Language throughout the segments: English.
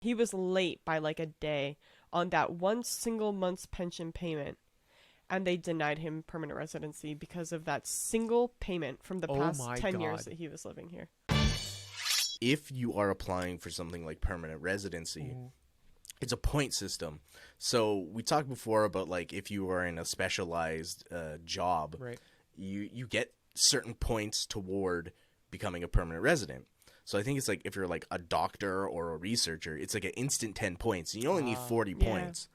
He was late by like a day on that one single month's pension payment, and they denied him permanent residency because of that single payment from the Oh past my 10 years God. that he was living here. If you are applying for something like permanent residency, it's a point system. So we talked before about like if you are in a specialized job, Right. you get certain points toward becoming a permanent resident. So I think it's like if you're like a doctor or a researcher, it's like an instant 10 points. You only need 40 Yeah. points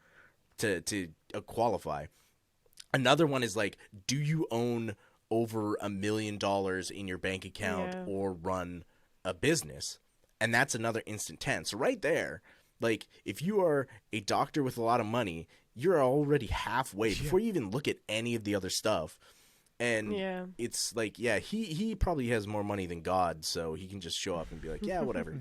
to qualify. Another one is like, do you own over $1 million in your bank account Yeah. or run a business? And that's another instant 10. So right there, like if you are a doctor with a lot of money, you're already halfway before you even look at any of the other stuff. And Yeah. it's like, yeah, he probably has more money than God, so he can just show up and be like, yeah, whatever.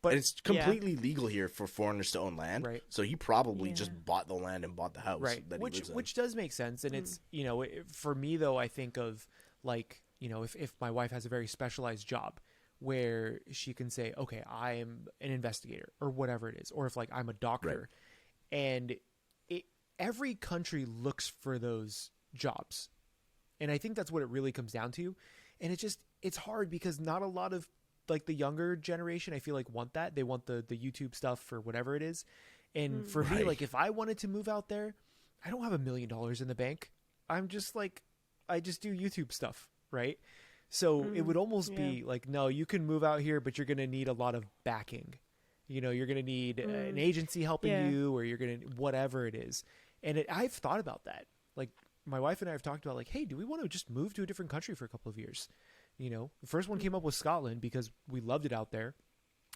But And it's completely legal here for foreigners to own land. Right. So he probably Yeah. just bought the land and bought the house Right. that he lives in. Which does make sense. And it's, you know, for me, though, I think of like, you know, if my wife has a very specialized job where she can say, okay, I am an investigator or whatever it is, or if like I'm a doctor, and every country looks for those jobs. And I think that's what it really comes down to. And it's hard because not a lot of like the younger generation, I feel like, want that. They want the YouTube stuff or whatever it is. And for me, like if I wanted to move out there, I don't have $1 million in the bank. I'm just like, I just do YouTube stuff, right? So it would almost be like, no, you can move out here, but you're going to need a lot of backing. You know, you're going to need an agency helping you, or you're going to, whatever it is. And I've thought about that. Like my wife and I have talked about like, hey, do we want to just move to a different country for a couple of years? You know, the first one came up with Scotland because we loved it out there.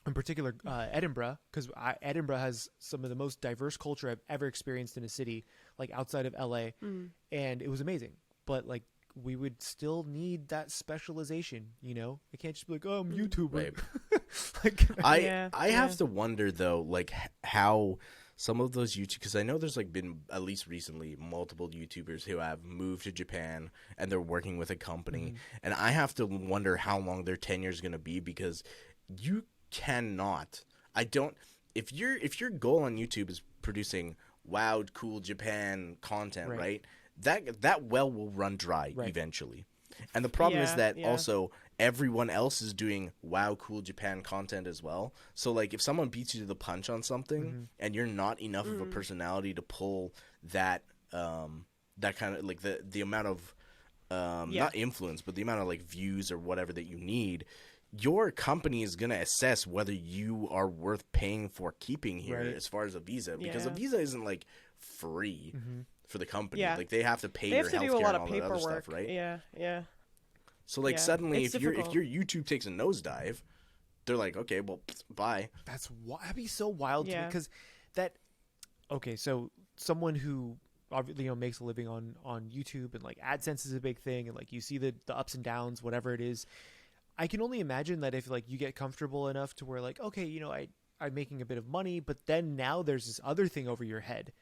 In particular, Edinburgh, because Edinburgh has some of the most diverse culture I've ever experienced in a city, like outside of LA, and it was amazing. But like, we would still need that specialization. You know, I can't just be like, oh, I'm YouTuber. Right. Like, I have to wonder though, like how some of those YouTube, because I know there's like been at least recently multiple YouTubers who have moved to Japan and they're working with a company, and I have to wonder how long their tenure is going to be, because you cannot. I don't. If your goal on YouTube is producing wow, cool Japan content, right? That well will run dry eventually. And the problem is that also everyone else is doing wow, cool Japan content as well. So like if someone beats you to the punch on something and you're not enough of a personality to pull that that kind of like the amount of not influence, but the amount of like views or whatever that you need, your company is going to assess whether you are worth paying for keeping here as far as a visa, because a visa isn't like free for the company. Like they have to pay They your have to healthcare do a lot and of all that other paperwork. stuff, right? Yeah. So like Yeah, suddenly it's if difficult. your YouTube takes a nosedive, they're like, okay, well, bye. that'd be so wild to me, because that. Okay, so someone who obviously, you know, makes a living on YouTube, and like AdSense is a big thing, and like you see the ups and downs, whatever it is. I can only imagine that if like you get comfortable enough to where like, okay, you know, I'm making a bit of money, but then now there's this other thing over your head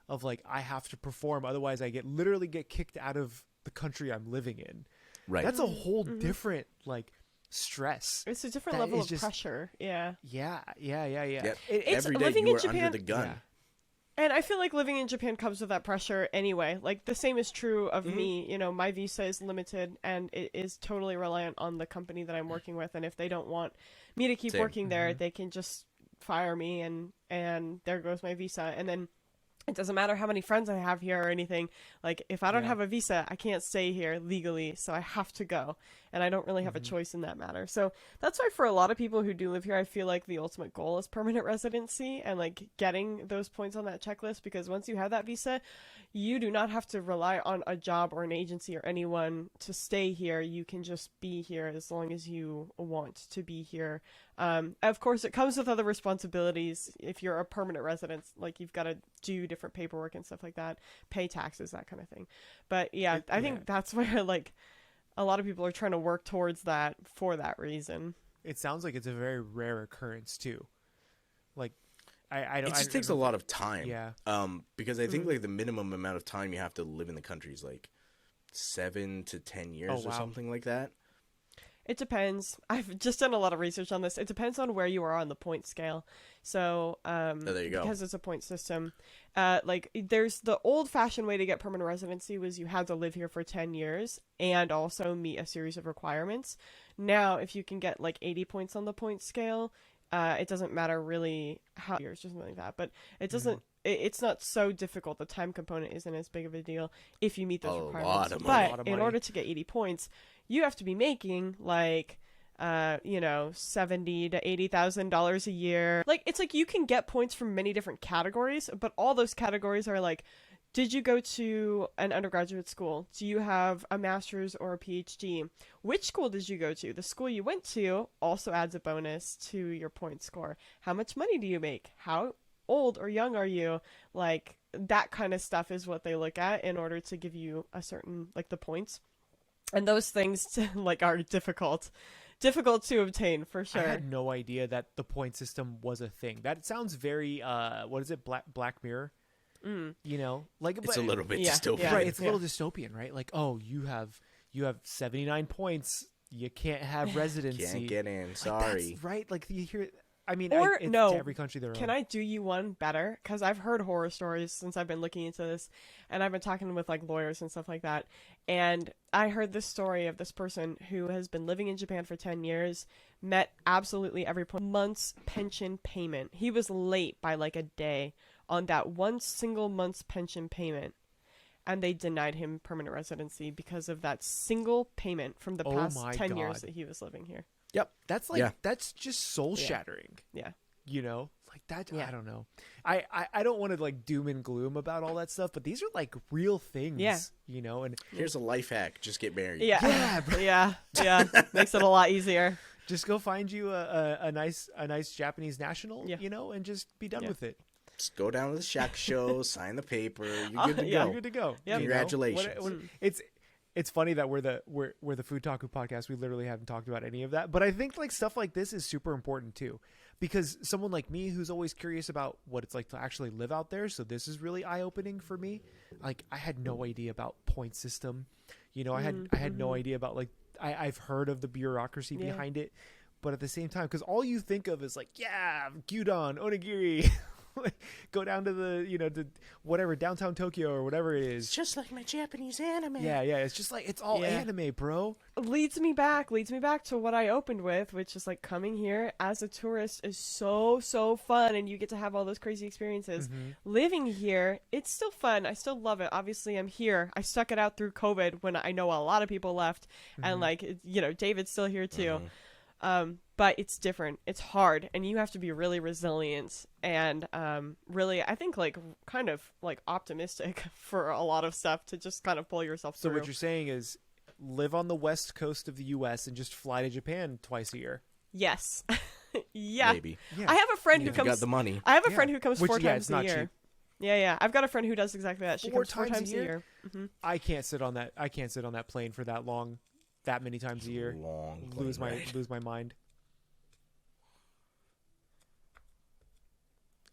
of like, I have to perform, otherwise I literally get kicked out of the country I'm living in. Right. That's a whole different like stress. It's a different That level is of just- pressure. Yeah. Yeah. Every day living you in are Japan- under the gun. Yeah. And I feel like living in Japan comes with that pressure anyway. Like the same is true of me. You know, my visa is limited and it is totally reliant on the company that I'm working with. And if they don't want me to keep Same. working there, they can just fire me and there goes my visa. And then it doesn't matter how many friends I have here or anything. Like if I don't have a visa, I can't stay here legally. So I have to go. And I don't really have a choice in that matter. So that's why for a lot of people who do live here, I feel like the ultimate goal is permanent residency and like getting those points on that checklist, because once you have that visa, you do not have to rely on a job or an agency or anyone to stay here. You can just be here as long as you want to be here. Of course, it comes with other responsibilities. If you're a permanent resident, like you've got to do different paperwork and stuff like that, pay taxes, that kind of thing. But yeah, I think that's where like a lot of people are trying to work towards that for that reason. It sounds like it's a very rare occurrence too. Like, I don't. It just takes a lot of time. Yeah. Because I think like the minimum amount of time you have to live in the country is like 7 to 10 years or something like that. It depends. I've just done a lot of research on this. It depends on where you are on the point scale. So, there you go. because it's a point system, like there's the old-fashioned way to get permanent residency was you had to live here for 10 years and also meet a series of requirements. Now, if you can get like 80 points on the point scale, it doesn't matter really how years or something like that, but it doesn't. It's not so difficult. The time component isn't as big of a deal if you meet those requirements. But in order to get 80 points, you have to be making like, $70,000 to $80,000 a year. Like, it's like you can get points from many different categories, but all those categories are like, did you go to an undergraduate school? Do you have a master's or a PhD? Which school did you go to? The school you went to also adds a bonus to your point score. How much money do you make? How old or young are you? Like, that kind of stuff is what they look at in order to give you a certain, like, the points. And those things like are difficult to obtain for sure. I had no idea that the point system was a thing. That sounds very what is it, Black Mirror? You know, like it's a little bit dystopian, right? It's a little dystopian, right? Like, oh, you have 79 points, you can't have residency, can't get in. Like, Sorry, that's right? Like you hear. I mean, or it's no, to every country their own. Can I do you one better? Because I've heard horror stories since I've been looking into this, and I've been talking with like lawyers and stuff like that. And I heard this story of this person who has been living in Japan for 10 years, met absolutely every month's pension payment. He was late by like a day on that one single month's pension payment, and they denied him permanent residency because of that single payment from the past 10 years that he was living here. Yep, that's like that's just soul shattering. Yeah, you know, like that. Yeah. I don't know. I don't want to like doom and gloom about all that stuff, but these are like real things. Yeah. You know, and here's a life hack: just get married. Yeah, yeah. Makes it a lot easier. Just go find you a nice Japanese national, you know, and just be done with it. Just go down to the shack show, sign the paper. You're good to go. You're good to go. Yep. Congratulations. It's funny that we're the FoodTaku podcast. We literally haven't talked about any of that, but I think like stuff like this is super important too, because someone like me who's always curious about what it's like to actually live out there. So this is really eye opening for me. Like I had no idea about point system. You know, I had no idea about like I've heard of the bureaucracy behind it, but at the same time, because all you think of is like gyudon, onigiri. Go down to the whatever downtown Tokyo or whatever it is. It's just like my Japanese anime. Yeah. It's just like it's all anime, bro. Leads me back to what I opened with, which is like coming here as a tourist is so fun, and you get to have all those crazy experiences. Living here, it's still fun. I still love it. Obviously, I'm here. I stuck it out through COVID when I know a lot of people left, and like David's still here too. But it's different. It's hard, and you have to be really resilient and really, I think, like kind of like optimistic for a lot of stuff to just kind of pull yourself through. So what you're saying is live on the west coast of the U.S. and just fly to Japan twice a year. Yes. Yeah. Maybe. Yeah. I have a friend who comes. Got the money. I have a friend who comes Which, 4 times a not year. Cheap. Yeah. I've got a friend who does exactly that. She comes 4 times a year. I can't sit on that. I can't sit on that plane for that long, that many times a year. Lose my mind.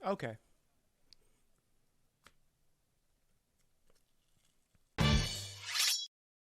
Okay.